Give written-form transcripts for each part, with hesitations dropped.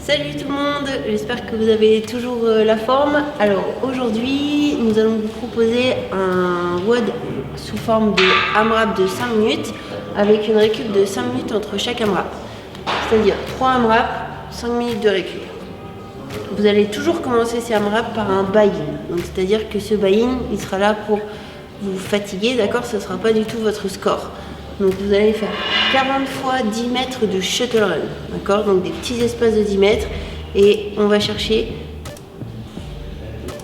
Salut tout le monde, j'espère que vous avez toujours la forme. Alors aujourd'hui, nous allons vous proposer un WOD sous forme de AMRAP de 5 minutes avec une récup de 5 minutes entre chaque AMRAP. C'est-à-dire 3 AMRAP, 5 minutes de récup. Vous allez toujours commencer ces AMRAP par un buy-in. Donc c'est-à-dire que ce buy-in, il sera là pour vous fatiguer, d'accord? Ce ne sera pas du tout votre score. Donc vous allez faire 40 fois 10 mètres de shuttle run, d'accord? Donc des petits espaces de 10 mètres et on va chercher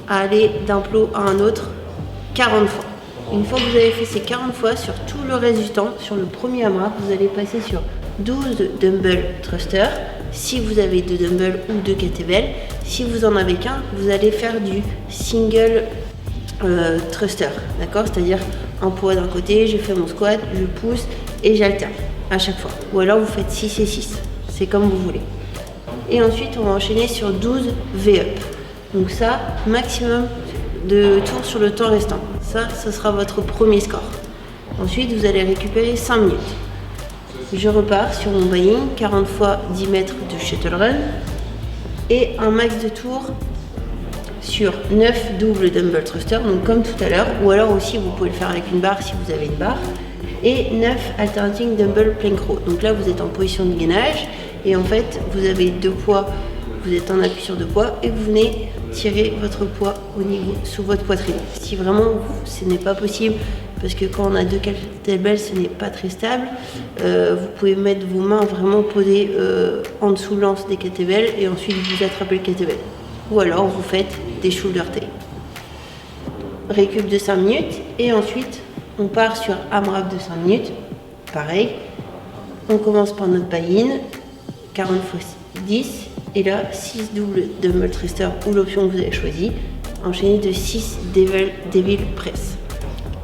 à aller d'un plot à un autre 40 fois. Une fois que vous avez fait ces 40 fois sur tout le reste du temps, sur le premier AMRAP, vous allez passer sur 12 dumbbell thrusters. Si vous avez 2 dumbbells ou 2 kettlebells, si vous en avez qu'un, vous allez faire du single thruster, d'accord? C'est-à-dire un poids d'un côté, je fais mon squat, je pousse et j'alterne à chaque fois. Ou alors vous faites 6 et 6, c'est comme vous voulez. Et ensuite on va enchaîner sur 12 V-up. Donc ça, maximum de tours sur le temps restant. Ça, ce sera votre premier score. Ensuite vous allez récupérer 5 minutes. Je repars sur mon buy-in, 40 fois 10 mètres de shuttle run et un max de tours sur 9 doubles dumbbell thrusters, donc comme tout à l'heure, ou alors aussi vous pouvez le faire avec une barre si vous avez une barre, et 9 alternating dumbbell plank row. Donc là vous êtes en position de gainage et en fait vous avez 2 poids, vous êtes en appui sur 2 poids et vous venez tirer votre poids au niveau sous votre poitrine. Si vraiment ce n'est pas possible, parce que quand on a 2 kettlebells ce n'est pas très stable, vous pouvez mettre vos mains vraiment posées en dessous l'anse des kettlebells et ensuite vous attrapez le kettlebell. Ou alors vous faites des shoulder tape. Récup de 5 minutes et ensuite on part sur AMRAP de 5 minutes. Pareil, on commence par notre buy-in, 40 fois 10 et là 6 doubles dumbbell thruster ou l'option que vous avez choisie, enchaîné de 6 devil press.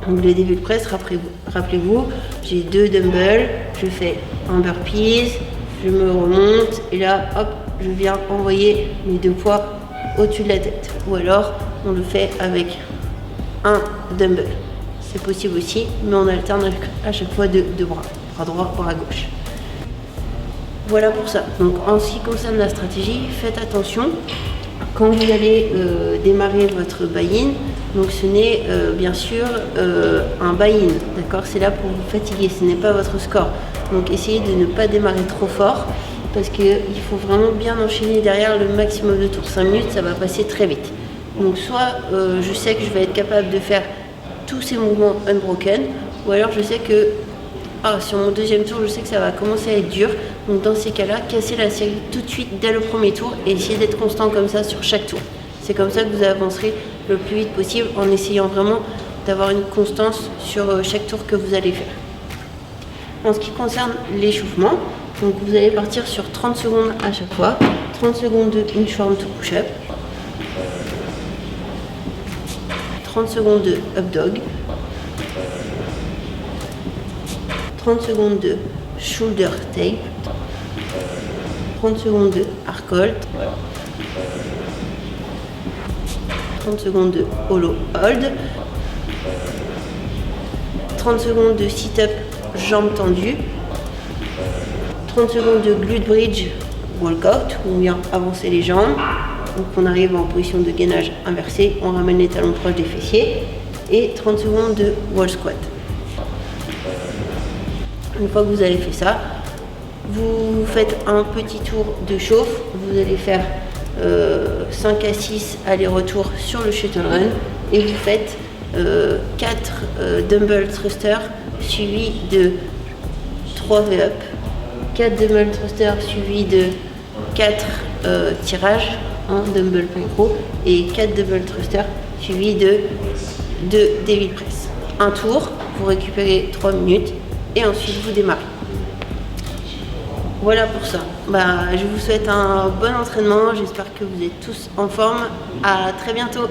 Donc les devil press, rappelez-vous, j'ai 2 dumbbells, je fais un burpees, je me remonte et là hop, je viens envoyer mes 2 poids au-dessus de la tête. Ou alors on le fait avec un dumbbell. C'est possible aussi, mais on alterne à chaque fois de bras. Bras droit, bras gauche. Voilà pour ça. Donc en ce qui concerne la stratégie, faites attention quand vous allez démarrer votre buy-in. Donc ce n'est bien sûr un buy-in, d'accord? C'est là pour vous fatiguer, ce n'est pas votre score. Donc essayez de ne pas démarrer trop fort parce qu'il faut vraiment bien enchaîner derrière le maximum de tours. 5 minutes, ça va passer très vite. Donc soit je sais que je vais être capable de faire tous ces mouvements unbroken, ou alors je sais que sur mon deuxième tour, je sais que ça va commencer à être dur. Donc dans ces cas-là, cassez la série tout de suite dès le premier tour et essayez d'être constant comme ça sur chaque tour. C'est comme ça que vous avancerez le plus vite possible en essayant vraiment d'avoir une constance sur chaque tour que vous allez faire. En ce qui concerne l'échauffement, donc vous allez partir sur 30 secondes à chaque fois, 30 secondes de inchworm to push-up, 30 secondes de up dog, 30 secondes de shoulder tape, 30 secondes de arc hold, 30 secondes de hollow hold, 30 secondes de sit-up jambes tendues, 30 secondes de glute bridge walkout où on vient avancer les jambes. Donc on arrive en position de gainage inversé, on ramène les talons proches des fessiers et 30 secondes de wall squat. Une fois que vous avez fait ça, vous faites un petit tour de chauffe, vous allez faire 5 à 6 allers-retours sur le shuttle run et vous faites 4 dumbbell thrusters suivis de 3 V-up, 4 dumbbell thrusters suivis de 4 tirages, un dumbbell plank row et 4 dumbbell thrusters suivis de 2 devil press. Un tour, vous récupérez 3 minutes et ensuite vous démarrez. Voilà pour ça. Je vous souhaite un bon entraînement, j'espère que vous êtes tous en forme. À très bientôt.